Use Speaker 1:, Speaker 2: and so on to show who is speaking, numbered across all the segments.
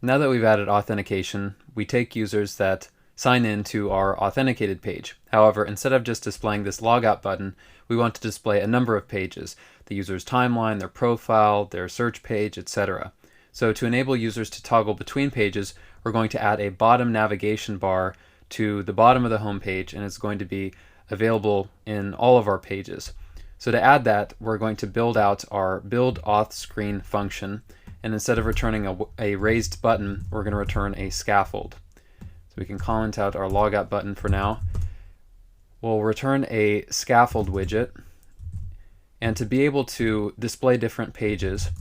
Speaker 1: Now that we've added authentication, we take users that sign in to our authenticated page. However, instead of just displaying this logout button, we want to display a number of pages: the user's timeline, their profile, their search page, etc. So to enable users to toggle between pages, we're going to add a bottom navigation bar to the bottom of the home page, and it's going to be available in all of our pages. So to add that, we're going to build out our build auth screen function, and instead of returning a raised button, we're going to return a scaffold. So we can comment out our logout button for now. We'll return a scaffold widget, and to be able to display different pages,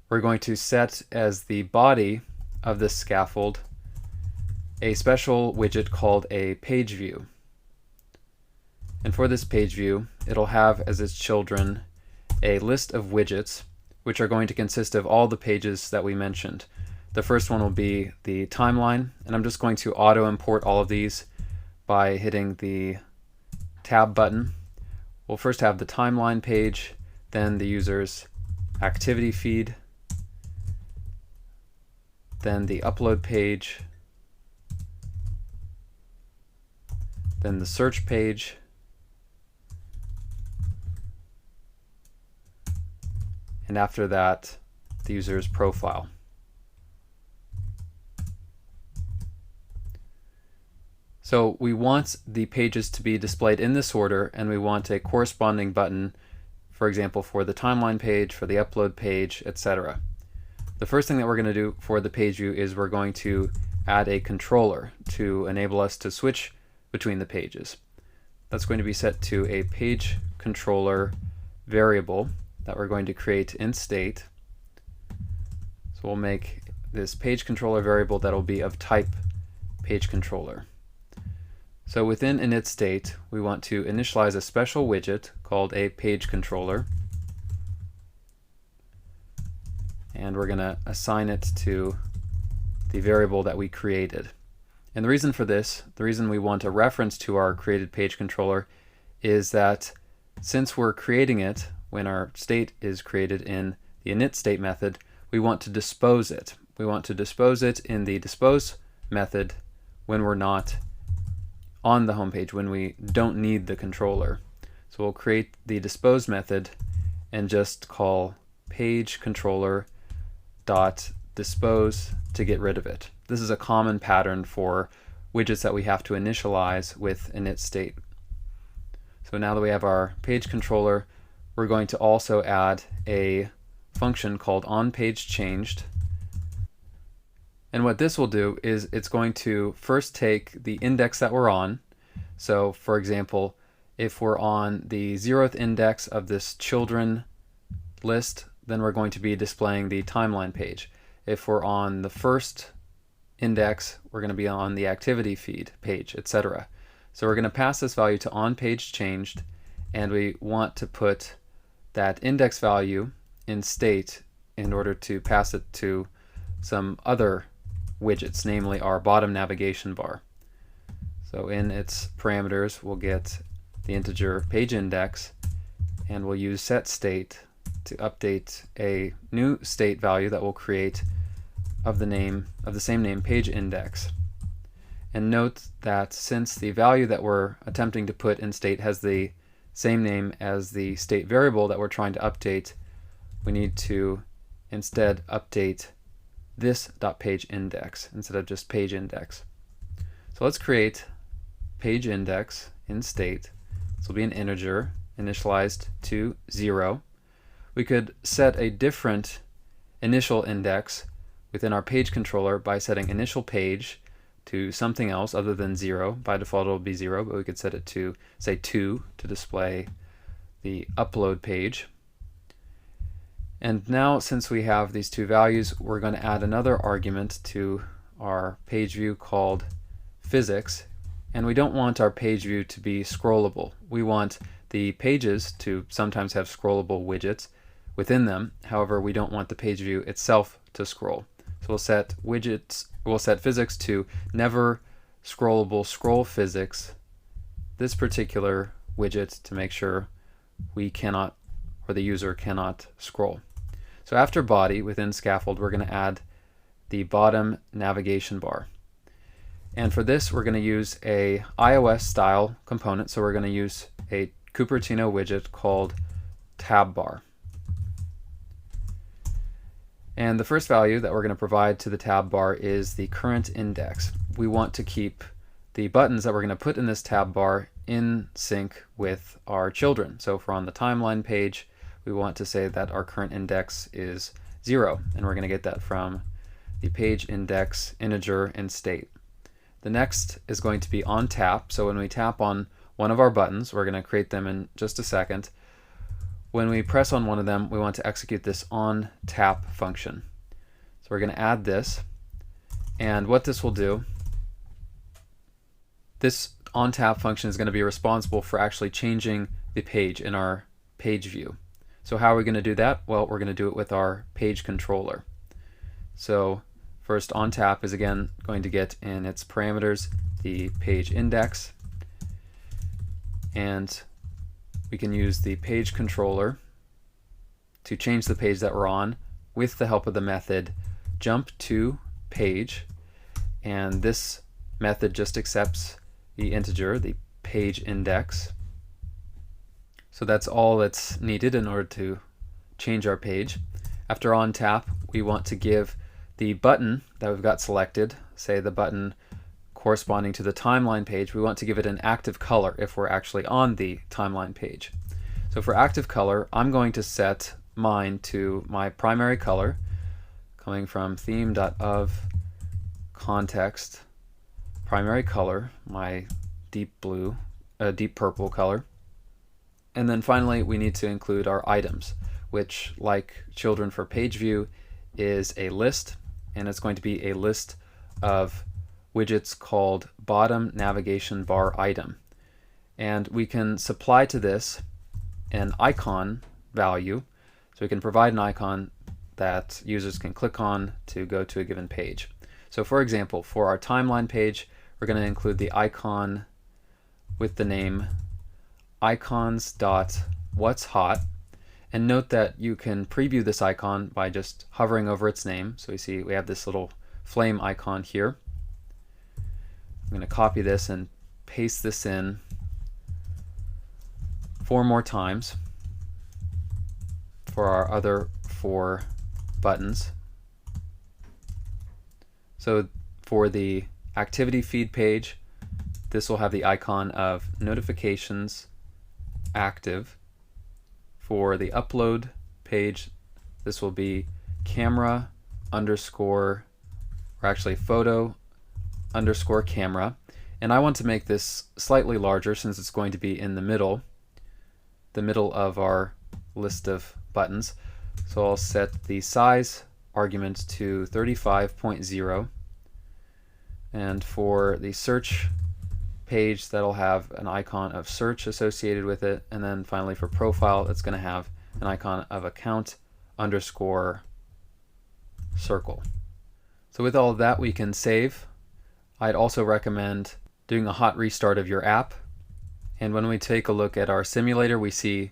Speaker 1: we're going to set as the body of this scaffold a special widget called a page view. And for this page view, it'll have as its children a list of widgets, which are going to consist of all the pages that we mentioned. The first one will be the timeline, and I'm just going to auto import all of these by hitting the tab button. We'll first have the timeline page, then the user's activity feed, then the upload page, then the search page, and after that, the user's profile. So we want the pages to be displayed in this order, and we want a corresponding button, for example, for the timeline page, for the upload page, etc. The first thing that we're going to do for the page view is we're going to add a controller to enable us to switch between the pages. That's going to be set to a page controller variable that we're going to create in state. So we'll make this page controller variable that will be of type page controller. So within init state, we want to initialize a special widget called a page controller, and we're going to assign it to the variable that we created. And the reason for this, the reason we want a reference to our created page controller, is that since we're creating it when our state is created in the init state method, we want to dispose it. We want to dispose it in the dispose method when we're not on the home page, when we don't need the controller. So we'll create the dispose method and just call page controller dot dispose to get rid of it. This is a common pattern for widgets that we have to initialize with init state. So now that we have our page controller, we're going to also add a function called onPageChanged. And what this will do is it's going to first take the index that we're on. So for example, if we're on the 0th index of this children list, then we're going to be displaying the timeline page. If we're on the first index, we're going to be on the activity feed page, etc. So we're going to pass this value to onPageChanged, and we want to put that index value in state in order to pass it to some other widgets, namely our bottom navigation bar. So in its parameters, we'll get the integer page index, and we'll use setState to update a new state value that we'll create of the same name, page index. And note that since the value that we're attempting to put in state has the same name as the state variable that we're trying to update, we need to instead update this .page index instead of just page index. So let's create page index in state. This will be an integer initialized to 0. We could set a different initial index within our page controller by setting initial page to something else other than 0. By default it'll be 0, but we could set it to, say, 2 to display the upload page. And now, since we have these two values, we're going to add another argument to our page view called physics. And we don't want our page view to be scrollable. We want the pages to sometimes have scrollable widgets within them. However, we don't want the page view itself to scroll. So we'll set physics to never scrollable scroll physics, this particular widget, to make sure we cannot, or the user cannot, scroll. So after body within scaffold, we're going to add the bottom navigation bar. And for this, we're going to use a iOS style component. So we're going to use a Cupertino widget called tab bar. And the first value that we're going to provide to the tab bar is the current index. We want to keep the buttons that we're going to put in this tab bar in sync with our children. So if we're on the timeline page, we want to say that our current index is 0, and we're going to get that from the page index integer and state. The next is going to be on tap. So when we tap on one of our buttons, we're going to create them in just a second. When we press on one of them, we want to execute this on tap function. So we're going to add this, and what this will do, this on tap function is going to be responsible for actually changing the page in our page view. So how are we going to do that? Well, we're going to do it with our page controller. So first, on tap is again going to get in its parameters the page index, and we can use the page controller to change the page that we're on with the help of the method jump to page, and this method just accepts the integer, the page index. So that's all that's needed in order to change our page. After on tap, we want to give the button that we've got selected, say the button corresponding to the timeline page, we want to give it an active color if we're actually on the timeline page. So for active color, I'm going to set mine to my primary color, coming from theme.of context primary color, my deep blue, deep purple color. And then finally, we need to include our items, which, like children for page view, is a list, and it's going to be a list of widgets called bottom navigation bar item. And we can supply to this an icon value, so we can provide an icon that users can click on to go to a given page. So for example, for our timeline page, we're going to include the icon with the name icons.what's-hot, and note that you can preview this icon by just hovering over its name. So we see we have this little flame icon here. I'm going to copy this and paste this in 4 more times for our other 4 buttons. So for the activity feed page, this will have the icon of notifications active. For the upload page, this will be camera underscore, or actually photo underscore camera. And I want to make this slightly larger since it's going to be in the middle of our list of buttons. So I'll set the size argument to 35.0. And for the search page, that'll have an icon of search associated with it. And then finally for profile, it's going to have an icon of account underscore circle. So with all of that, we can save. I'd also recommend doing a hot restart of your app. And when we take a look at our simulator, we see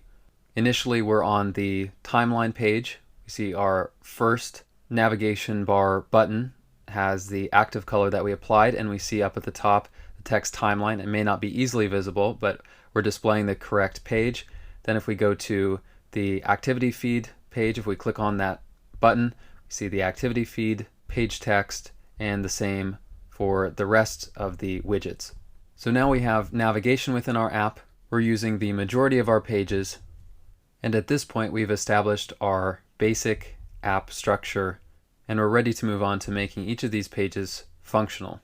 Speaker 1: initially we're on the timeline page. We see our first navigation bar button has the active color that we applied, and we see up at the top the text timeline. It may not be easily visible, but we're displaying the correct page. Then if we go to the activity feed page, if we click on that button, we see the activity feed page text, and the same for the rest of the widgets. So now we have navigation within our app. We're using the majority of our pages, and at this point we've established our basic app structure, and we're ready to move on to making each of these pages functional.